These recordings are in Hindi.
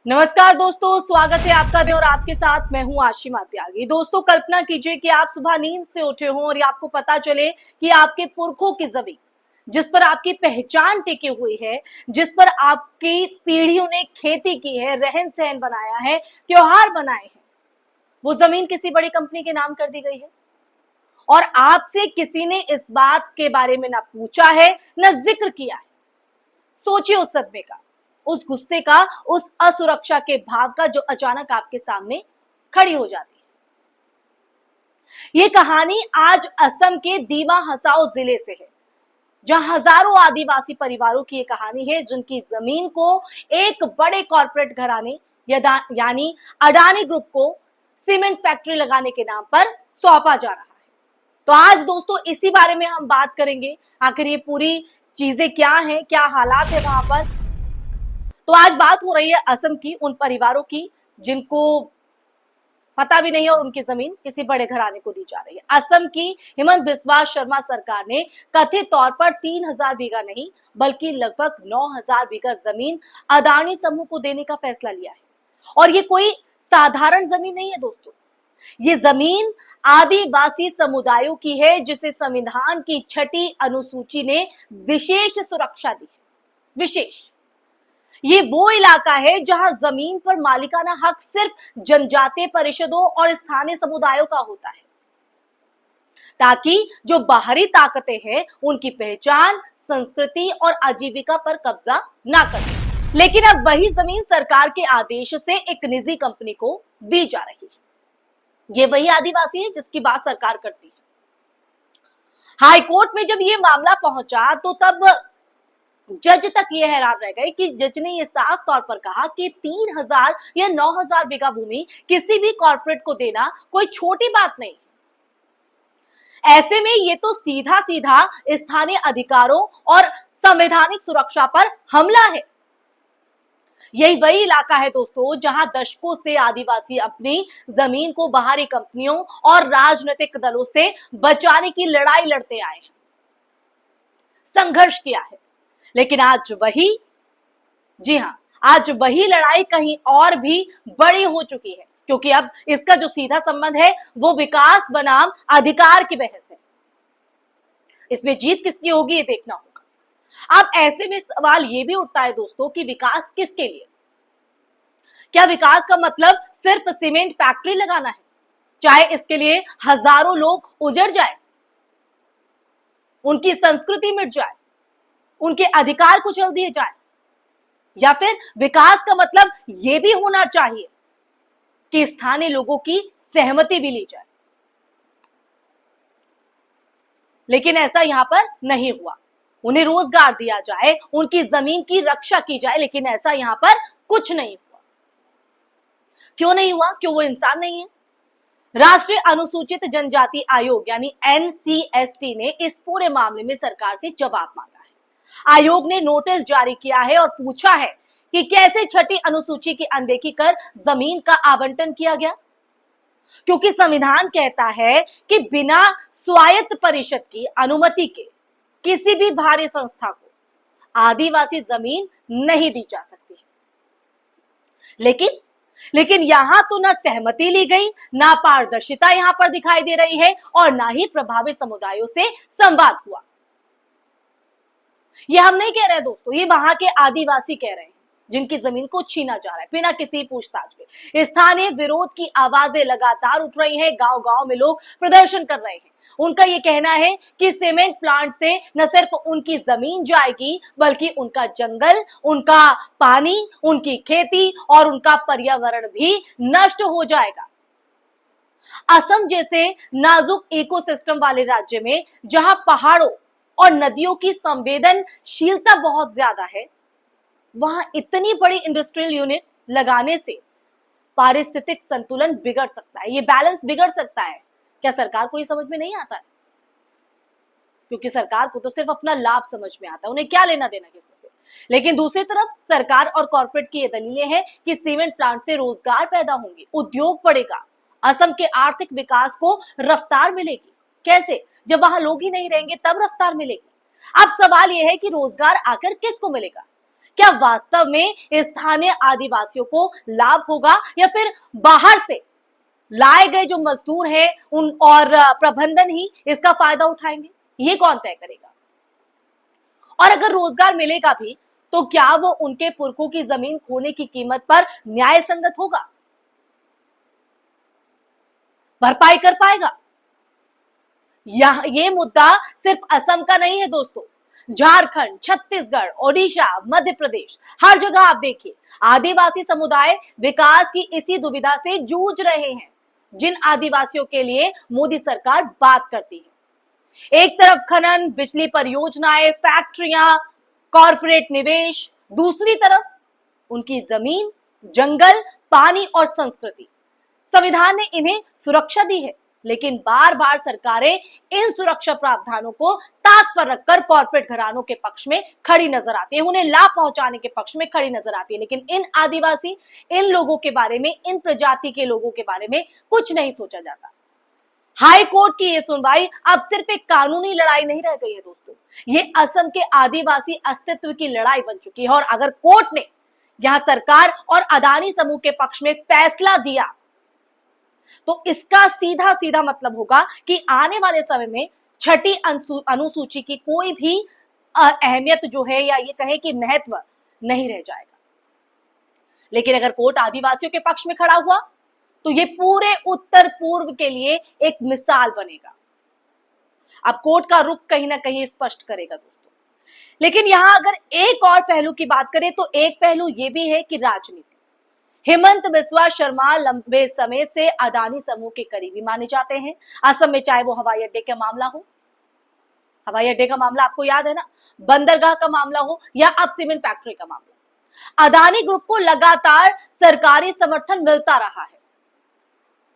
नमस्कार दोस्तों, स्वागत है आपका और आपके साथ मैं हूं आशिमा त्यागी। दोस्तों, कल्पना कीजिए कि आप सुबह नींद से उठे हों और आपको पता चले कि आपके पुरखों की जमीन, जिस पर आपकी पहचान टिकी हुई है, जिस पर आपकी पीढ़ियों ने खेती की है, रहन सहन बनाया है, त्योहार बनाए हैं, वो जमीन किसी बड़ी कंपनी के नाम कर दी गई है और आपसे किसी ने इस बात के बारे में ना पूछा है, न जिक्र किया है। सोचिए उस सदमे का, उस गुस्से का, उस असुरक्षा के भाव का जो अचानक आपके सामने खड़ी हो जाती है। ये कहानी आज असम के दीमा हसाओ जिले से है, जहां हजारों आदिवासी परिवारों की ये कहानी है, जिनकी जमीन को एक बड़े कॉरपोरेट घराने यानी अडानी ग्रुप को सीमेंट फैक्ट्री लगाने के नाम पर सौंपा जा रहा है। तो आज दोस्तों इसी बारे में हम बात करेंगे, आखिर ये पूरी चीजें क्या हैं, क्या हालात है वहां पर। तो आज बात हो रही है असम की उन परिवारों की जिनको पता भी नहीं है और उनकी जमीन किसी बड़े घराने को दी जा रही है। असम की हिमंत बिस्वा शर्मा सरकार ने कथित तौर पर 3,000 बीघा नहीं बल्कि लगभग 9,000 बीघा जमीन अदानी समूह को देने का फैसला लिया है। और ये कोई साधारण जमीन नहीं है दोस्तों, ये जमीन आदिवासी समुदायों की है, जिसे संविधान की 6ठी अनुसूची ने विशेष सुरक्षा दी है। विशेष, ये वो इलाका है जहां जमीन पर मालिकाना हक सिर्फ जनजातीय परिषदों और स्थानीय समुदायों का होता है, ताकि जो बाहरी ताकतें हैं उनकी पहचान, संस्कृति और आजीविका पर कब्जा ना कर सकें। लेकिन अब वही जमीन सरकार के आदेश से एक निजी कंपनी को दी जा रही है। ये वही आदिवासी है जिसकी बात सरकार करती है। हाई कोर्ट में जब ये मामला पहुंचा तो तब जज तक ये हैरान रह गए कि जज ने ये साफ तौर पर कहा कि 3,000 या 9,000 बीघा भूमि किसी भी कॉर्पोरेट को देना कोई छोटी बात नहीं। ऐसे में ये तो सीधा सीधा स्थानीय अधिकारों और संवैधानिक सुरक्षा पर हमला है। यही वही इलाका है दोस्तों जहां दशकों से आदिवासी अपनी जमीन को बाहरी कंपनियों और राजनीतिक दलों से बचाने की लड़ाई लड़ते आए हैं, संघर्ष किया है। लेकिन आज वही, जी हां, आज वही लड़ाई कहीं और भी बड़ी हो चुकी है, क्योंकि अब इसका जो सीधा संबंध है वो विकास बनाम अधिकार की बहस है। इसमें जीत किसकी होगी ये देखना होगा। अब ऐसे में सवाल ये भी उठता है दोस्तों कि विकास किसके लिए? क्या विकास का मतलब सिर्फ सीमेंट फैक्ट्री लगाना है, चाहे इसके लिए हजारों लोग उजड़ जाए, उनकी संस्कृति मिट जाए, उनके अधिकार कुचल दिए जाए? या फिर विकास का मतलब यह भी होना चाहिए कि स्थानीय लोगों की सहमति भी ली जाए? लेकिन ऐसा यहां पर नहीं हुआ। उन्हें रोजगार दिया जाए, उनकी जमीन की रक्षा की जाए, लेकिन ऐसा यहां पर कुछ नहीं हुआ। क्यों नहीं हुआ? क्यों वो इंसान नहीं है? राष्ट्रीय अनुसूचित जनजाति आयोग यानी NCST ने इस पूरे मामले में सरकार से जवाब मांगा है। आयोग ने नोटिस जारी किया है और पूछा है कि कैसे 6ठी अनुसूची की अनदेखी कर जमीन का आवंटन किया गया, क्योंकि संविधान कहता है कि बिना स्वायत्त परिषद की अनुमति के किसी भी बाहरी संस्था को आदिवासी जमीन नहीं दी जा सकती। लेकिन यहां तो ना सहमति ली गई, ना पारदर्शिता यहां पर दिखाई दे रही है और ना ही प्रभावित समुदायों से संवाद हुआ। ये हम नहीं कह रहे दोस्तों, ये वहां के आदिवासी कह रहे हैं, जिनकी जमीन को छीना जा रहा है बिना किसी पूछताछ के। स्थानीय विरोध की आवाजें लगातार उठ रही हैं, गांव गांव में लोग प्रदर्शन कर रहे हैं। उनका ये कहना है कि सीमेंट प्लांट से न सिर्फ उनकी जमीन जाएगी बल्कि उनका जंगल, उनका पानी, उनकी खेती और उनका पर्यावरण भी नष्ट हो जाएगा। असम जैसे नाजुक इकोसिस्टम वाले राज्य में, जहां पहाड़ों और नदियों की संवेदनशीलता बहुत ज्यादा है, वहां इतनी बड़ी इंडस्ट्रियल यूनिट लगाने से पारिस्थितिक संतुलन बिगड़ सकता है, ये बैलेंस बिगड़ सकता है। क्या सरकार को ये समझ में नहीं आता है? क्योंकि सरकार को तो सिर्फ अपना लाभ समझ में आता है, उन्हें क्या लेना देना किसी से। लेकिन दूसरी तरफ सरकार और कॉर्पोरेट की ये दलीलें हैं कि सीमेंट प्लांट से रोजगार पैदा होंगे, उद्योग बढ़ेगा, असम के आर्थिक विकास को रफ्तार मिलेगी। कैसे? जब वहां लोग ही नहीं रहेंगे तब रफ्तार मिलेगी। अब सवाल यह है कि रोजगार आखिर किसको मिलेगा? क्या वास्तव में स्थानीय आदिवासियों को लाभ होगा या फिर बाहर से लाए गए जो मजदूर हैं उन और प्रबंधन ही इसका फायदा उठाएंगे? ये कौन तय करेगा? और अगर रोजगार मिलेगा भी तो क्या वो उनके पुरखों की जमीन खोने की कीमत पर न्याय संगत होगा? भरपाई कर पाएगा? ये मुद्दा सिर्फ असम का नहीं है दोस्तों। झारखंड, छत्तीसगढ़, ओडिशा, मध्य प्रदेश, हर जगह आप देखिए आदिवासी समुदाय विकास की इसी दुविधा से जूझ रहे हैं, जिन आदिवासियों के लिए मोदी सरकार बात करती है। एक तरफ खनन, बिजली परियोजनाएं, फैक्ट्रियां, कॉरपोरेट निवेश, दूसरी तरफ उनकी जमीन, जंगल, पानी और संस्कृति। संविधान ने इन्हें सुरक्षा दी है, लेकिन बार बार सरकारें इन सुरक्षा प्रावधानों को ताक पर रखकर कॉर्पोरेट घरानों के पक्ष में खड़ी नजर आती है, उन्हें लाभ पहुंचाने के पक्ष में खड़ी नजर आती है। लेकिन इन आदिवासी, इन लोगों के बारे में, इन प्रजाति के लोगों के बारे में कुछ नहीं सोचा जाता। हाई कोर्ट की ये सुनवाई अब सिर्फ एक कानूनी लड़ाई नहीं रह गई है दोस्तों, ये असम के आदिवासी अस्तित्व की लड़ाई बन चुकी है। और अगर कोर्ट ने यहां सरकार और अदानी समूह के पक्ष में फैसला दिया तो इसका सीधा सीधा मतलब होगा कि आने वाले समय में छठी अनुसूची की कोई भी अहमियत जो है या ये कहे कि महत्व नहीं रह जाएगा। लेकिन अगर कोर्ट आदिवासियों के पक्ष में खड़ा हुआ तो ये पूरे उत्तर पूर्व के लिए एक मिसाल बनेगा। अब कोर्ट का रुख कहीं ना कहीं स्पष्ट करेगा दोस्तों। लेकिन यहां अगर एक और पहलू की बात करें तो एक पहलू ये भी है कि राजनीति। हेमंत बिस्वा शर्मा लंबे समय से अदानी समूह के करीबी माने जाते हैं। असम में चाहे वो हवाई अड्डे का मामला हो, हवाई अड्डे का मामला आपको याद है ना, बंदरगाह का मामला हो या अब सीमेंट फैक्ट्री का मामला, अदानी ग्रुप को लगातार सरकारी समर्थन मिलता रहा है।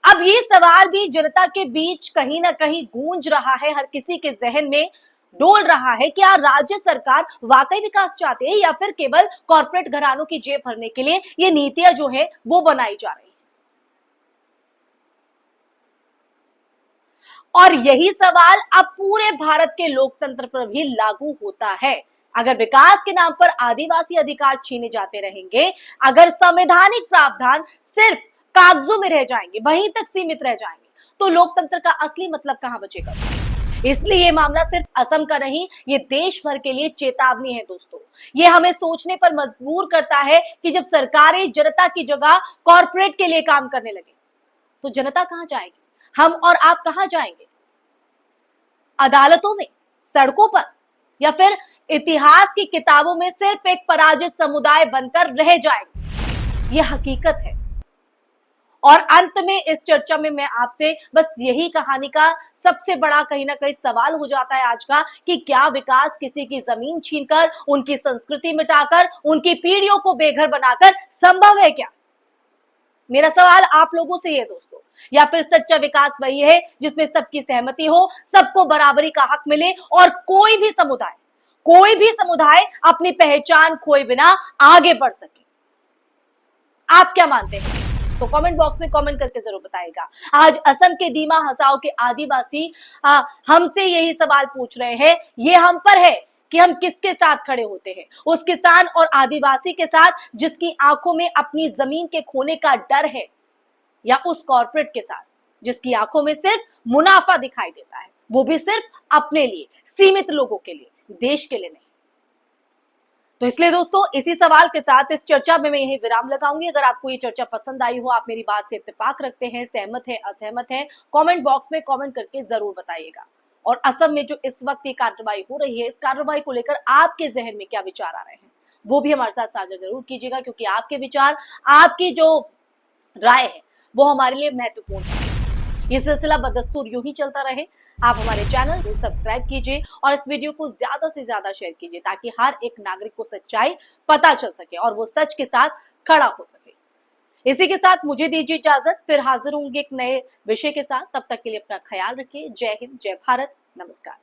अब ये सवाल भी जनता के बीच कहीं ना कहीं गूंज रहा है, हर किसी के जहन में डोल रहा है। क्या राज्य सरकार वाकई विकास चाहती है या फिर केवल कॉर्पोरेट घरानों की जेब भरने के लिए ये नीतियां जो है वो बनाई जा रही है? और यही सवाल अब पूरे भारत के लोकतंत्र पर भी लागू होता है। अगर विकास के नाम पर आदिवासी अधिकार छीने जाते रहेंगे, अगर संवैधानिक प्रावधान सिर्फ कागजों में रह जाएंगे, वहीं तक सीमित रह जाएंगे, तो लोकतंत्र का असली मतलब कहां बचेगा? इसलिए ये मामला सिर्फ असम का नहीं, ये देश भर के लिए चेतावनी है दोस्तों। ये हमें सोचने पर मजबूर करता है कि जब सरकारें जनता की जगह कॉर्पोरेट के लिए काम करने लगे तो जनता कहां जाएगी? हम और आप कहां जाएंगे? अदालतों में, सड़कों पर, या फिर इतिहास की किताबों में सिर्फ एक पराजित समुदाय बनकर रह जाएंगे? यह हकीकत है। और अंत में इस चर्चा में मैं आपसे बस यही कहानी का सबसे बड़ा कहीं ना कहीं सवाल हो जाता है आज का, कि क्या विकास किसी की जमीन छीनकर, उनकी संस्कृति मिटाकर, उनकी पीढ़ियों को बेघर बनाकर संभव है क्या? मेरा सवाल आप लोगों से है दोस्तों। या फिर सच्चा विकास वही है जिसमें सबकी सहमति हो, सबको बराबरी का हक मिले और कोई भी समुदाय अपनी पहचान खोए बिना आगे बढ़ सके? आप क्या मानते हैं? तो कमेंट बॉक्स में कमेंट करके जरूर बताइएगा। आज असम के दीमा हसाओ के आदिवासी हमसे यही सवाल पूछ रहे हैं। ये हम पर है कि हम किसके साथ खड़े होते हैं, उस किसान और आदिवासी के साथ जिसकी आंखों में अपनी जमीन के खोने का डर है, या उस कॉर्पोरेट के साथ जिसकी आंखों में सिर्फ मुनाफा दिखाई देता है, वो भी सिर्फ अपने लिए, सीमित लोगों के लिए, देश के लिए नहीं। तो इसलिए दोस्तों इसी सवाल के साथ इस चर्चा में मैं यही विराम लगाऊंगी। अगर आपको ये चर्चा पसंद आई हो, आप मेरी बात से इत्तेफाक रखते हैं, सहमत हैं, असहमत हैं, कमेंट बॉक्स में कमेंट करके जरूर बताइएगा। और असम में जो इस वक्त ये कार्रवाई हो रही है, इस कार्रवाई को लेकर आपके जहन में क्या विचार आ रहे हैं, वो भी हमारे साथ साझा जरूर कीजिएगा, क्योंकि आपके विचार, आपकी जो राय है वो हमारे लिए महत्वपूर्ण है। ये सिलसिला बदस्तूर यूं ही चलता रहे। आप हमारे चैनल को सब्सक्राइब कीजिए और इस वीडियो को ज्यादा से ज्यादा शेयर कीजिए, ताकि हर एक नागरिक को सच्चाई पता चल सके और वो सच के साथ खड़ा हो सके। इसी के साथ मुझे दीजिए इजाजत, फिर हाजिर होंगे एक नए विषय के साथ। तब तक के लिए अपना ख्याल रखिए। जय हिंद, जय भारत, नमस्कार।